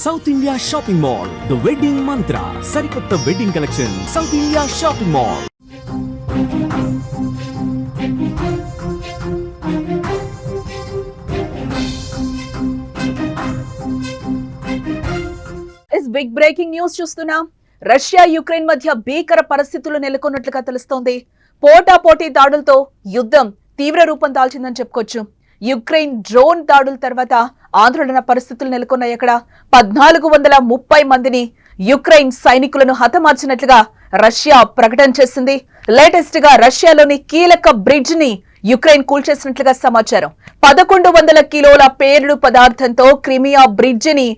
South India shopping mall, the wedding mantra, సరికొత్త wedding collection, South India shopping mall. Big breaking news చూస్తున్నాం. Russia Ukraine మధ్య భీకర పరిస్థితులు నెలకొన్నట్లుగా తెలుస్తోంది. పోటాపోటీ దాడులతో యుద్ధం తీవ్ర రూపం దాల్చిందని చెప్పుకోవచ్చు. యుక్రెయిన్ డ్రోన్ దాడుల తర్వాత ఆందోళన పరిస్థితులు నెలకొన్నాయి. అక్కడ 1430 మందిని యుక్రెయిన్ సైనికులను హతమార్చినట్లుగా రష్యా ప్రకటన చేసింది. లేటెస్ట్ గా రష్యాలోని కీలక బ్రిడ్జ్ ని యుక్రెయిన్ కూల్చేసినట్లుగా సమాచారం. 1100 కిలోల పేలుడు పదార్థంతో క్రిమియా బ్రిడ్జ్ ని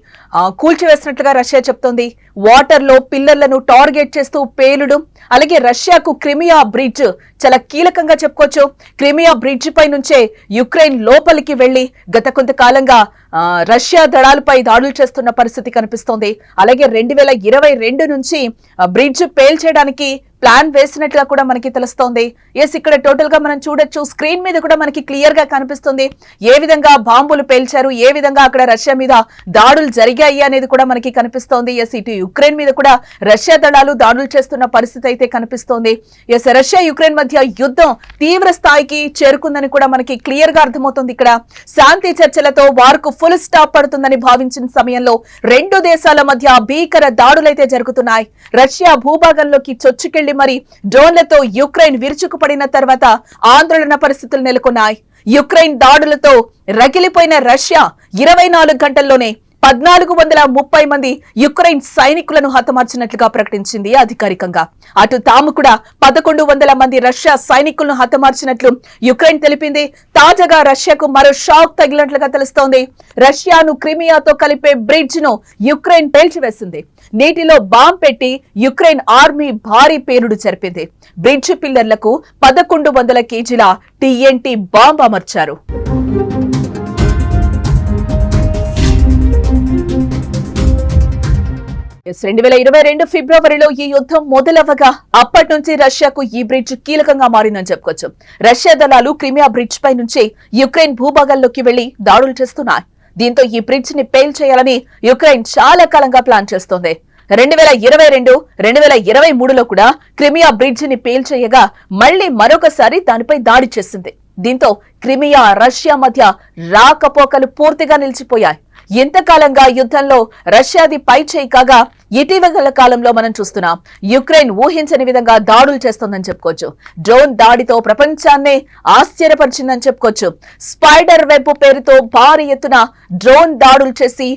కూల్చివేసినట్లుగా రష్యా చెప్తోంది. వాటర్ లో పిల్లర్లను టార్గెట్ చేస్తూ పేలుడు. అలాగే రష్యాకు క్రిమియా బ్రిడ్జ్ చాలా కీలకంగా చెప్పుకోవచ్చు. క్రిమియా బ్రిడ్జ్ పై నుంచే యుక్రెయిన్ లోపలికి వెళ్లి గత కొంతకాలంగా రష్యా దళాలపై దాడులు చేస్తున్న పరిస్థితి కనిపిస్తోంది. అలాగే 2022 నుంచి బ్రిడ్జ్ పేల్చేయడానికి ప్లాన్ వేసినట్లుగా కూడా మనకి తెలుస్తోంది. ఇక్కడ టోటల్ గా మనం చూడొచ్చు, స్క్రీన్ మీద కూడా మనకి క్లియర్ గా కనిపిస్తుంది ఏ విధంగా బాంబులు పేల్చారు, ఏ విధంగా అక్కడ రష్యా మీద దాడులు జరిగాయి అనేది కూడా మనకి కనిపిస్తోంది. ఇటు యుక్రెయిన్ మీద కూడా రష్యా దళాలు దాడులు చేస్తున్న పరిస్థితి అయితే కనిపిస్తోంది. రష్యా యుక్రెయిన్ మధ్య యుద్ధం తీవ్ర స్థాయికి చేరుకుందని కూడా మనకి క్లియర్ గా అర్థమవుతుంది. ఇక్కడ శాంతి చర్చలతో వార్కు ఫుల్ స్టాప్ పడుతుందని భావించిన సమయంలో రెండు దేశాల మధ్య భీకర దాడులైతే జరుగుతున్నాయి. రష్యా భూభాగంలోకి చొచ్చుకెళ్లి మరి డ్రోన్లతో యుక్రెయిన్ విరుచుకుపడిన తర్వాత ఆందోళన పరిస్థితులు నెలకొన్నాయి. యుక్రెయిన్ దాడులతో రగిలిపోయిన రష్యా 24 గంటల్లోనే 1430 మంది యుక్రెయిన్ సైనికులను హతమార్చినట్లుగా ప్రకటించింది అధికారికంగా. అటు తాము కూడా 1100 మంది రష్యా సైనికులను హతమార్చినట్లు యుక్రెయిన్ తెలిపింది. తాజాగా రష్యాకు మరో షాక్ తగిలినట్లుగా తెలుస్తోంది. రష్యాను క్రిమియాతో కలిపే బ్రిడ్జ్ ను యుక్రెయిన్ పేల్చివేసింది. నీటిలో బాంబ్ పెట్టి యుక్రెయిన్ ఆర్మీ భారీ పేలుడు జరిపింది. బ్రిడ్జ్ పిల్లర్లకు 1100 కేజీల TNT బాంబ్ అమర్చారు. ఫిబ్రవరిలో ఈ యుద్ధం మొదలవగా అప్పటి నుంచి రష్యాకు ఈ బ్రిడ్జ్ కీలకంగా మారిందని చెప్పుకోవచ్చు. రష్యా దళాలు క్రిమియా బ్రిడ్జ్ పై నుంచి యుక్రెయిన్ భూభాగాల్లోకి వెళ్లి దాడులు చేస్తున్నాయి. దీంతో ఈ బ్రిడ్జ్ ని పేల్చేయాలని యుక్రెయిన్ చాలా కాలంగా ప్లాన్ చేస్తోంది. 2022, 2023లో కూడా క్రిమియా బ్రిడ్జ్ ని పేల్చేయగా మళ్లీ మరొకసారి దానిపై దాడి చేసింది. దీంతో క్రిమియా రష్యా మధ్య రాకపోకలు పూర్తిగా నిలిచిపోయాయి. ఇంతకాలంగా యుద్ధంలో రష్యాది పై చేయి కాగా ఇటీవల కాలంలో మనం చూస్తున్నాం యుక్రెయిన్ ఊహించని విధంగా దాడులు చేస్తోందని చెప్పుకోవచ్చు. డ్రోన్ దాడితో ప్రపంచాన్నే ఆశ్చర్యపరిచిందని చెప్పుకోవచ్చు. స్పైడర్ వెబ్ పేరుతో భారీ ఎత్తున డ్రోన్ దాడులు చేసి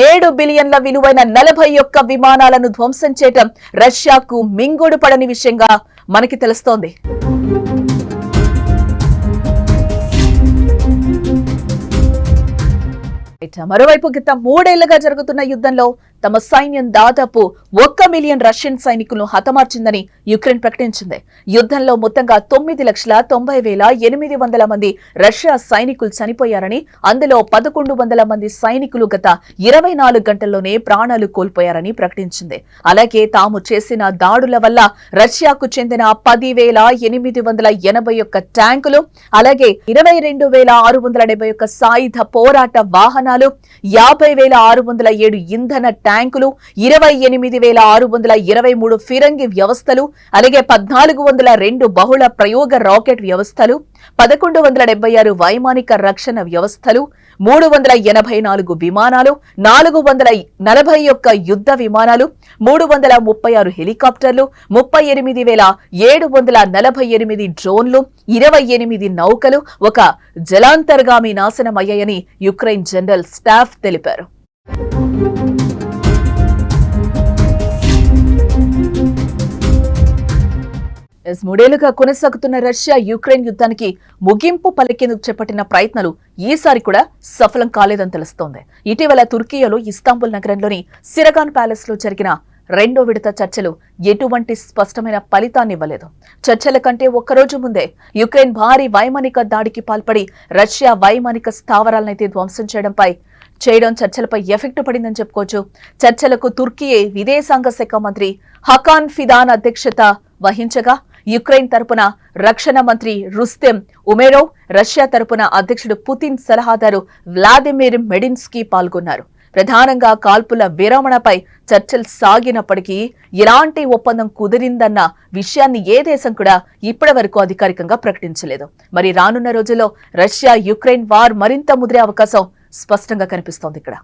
7 బిలియన్ల విలువైన 41 విమానాలను ధ్వంసం చేయడం రష్యాకు మింగుడు పడని విషయంగా మనకి తెలుస్తోంది. మరోవైపు గత 3 ఏళ్లుగా జరుగుతున్న యుద్ధంలో తమ సైన్యం దాదాపు 1 మిలియన్ రష్యన్ సైనికులను హతమార్చిందని యుక్రెయిన్ ప్రకటించింది. యుద్ధంలో మొత్తంగా 9,90,800 మంది రష్యా సైనికులు చనిపోయారని, అందులో 1100 మంది సైనికులు గత 24 గంటల్లోనే ప్రాణాలు కోల్పోయారని ప్రకటించింది. అలాగే తాము చేసిన దాడుల వల్ల రష్యాకు చెందిన 10,881 ట్యాంకులు, అలాగే 22,671 సాయుధ పోరాట వాహనాలు, 50,607 ఇంధన ట్యాంకులు, 28,623 ఫిరంగి వ్యవస్థలు, అలాగే 1,402 బహుళ ప్రయోగ రాకెట్ వ్యవస్థలు, 1,176 వైమానిక రక్షణ వ్యవస్థలు, 384 విమానాలు, 441 యుద్ధ విమానాలు, 336 హెలికాప్టర్లు, 38,748 డ్రోన్లు, 28 నౌకలు, ఒక జలాంతర్గామి నాశనమయ్యాయని యుక్రెయిన్ జనరల్ స్టాఫ్ తెలిపారు. మూడేళ్లుగా కొనసాగుతున్న రష్యా యుక్రెయిన్ యుద్ధానికి ముగింపు పలికేందుకు చేపట్టిన ప్రయత్నాలు ఈసారి కూడా సఫలం కాలేదని తెలుస్తోంది. ఇటీవల తుర్కియాలో ఇస్తాంబుల్ నగరంలోని సిరగాన్ ప్యాలెస్ లో జరిగిన 2వ విడత చర్చలు ఎటువంటి స్పష్టమైన ఫలితాన్ని ఇవ్వలేదు. చర్చల కంటే ఒక్కరోజు ముందే యుక్రెయిన్ భారీ వైమానిక దాడికి పాల్పడి రష్యా వైమానిక స్థావరాలనైతే ధ్వంసం చేయడం చర్చలపై ఎఫెక్ట్ పడిందని చెప్పుకోవచ్చు. చర్చలకు తుర్కీయే విదేశాంగ శాఖ మంత్రి హకాన్ ఫిదాన్ అధ్యక్షత వహించగా యుక్రెయిన్ తరపున రక్షణ మంత్రి రుస్తెం ఉమెరోవ్, రష్యా తరపున అధ్యక్షుడు పుతిన్ సలహాదారు వ్లాదిమిర్ మెడిన్స్కీ పాల్గొన్నారు. ప్రధానంగా కాల్పుల విరమణపై చర్చలు సాగినప్పటికీ ఎలాంటి ఒప్పందం కుదిరిందన్న విషయాన్ని ఏ దేశం కూడా ఇప్పటి వరకు అధికారికంగా ప్రకటించలేదు. మరి రానున్న రోజుల్లో రష్యా యుక్రెయిన్ వార్ మరింత ముదిరే అవకాశం స్పష్టంగా కనిపిస్తోంది ఇక్కడ.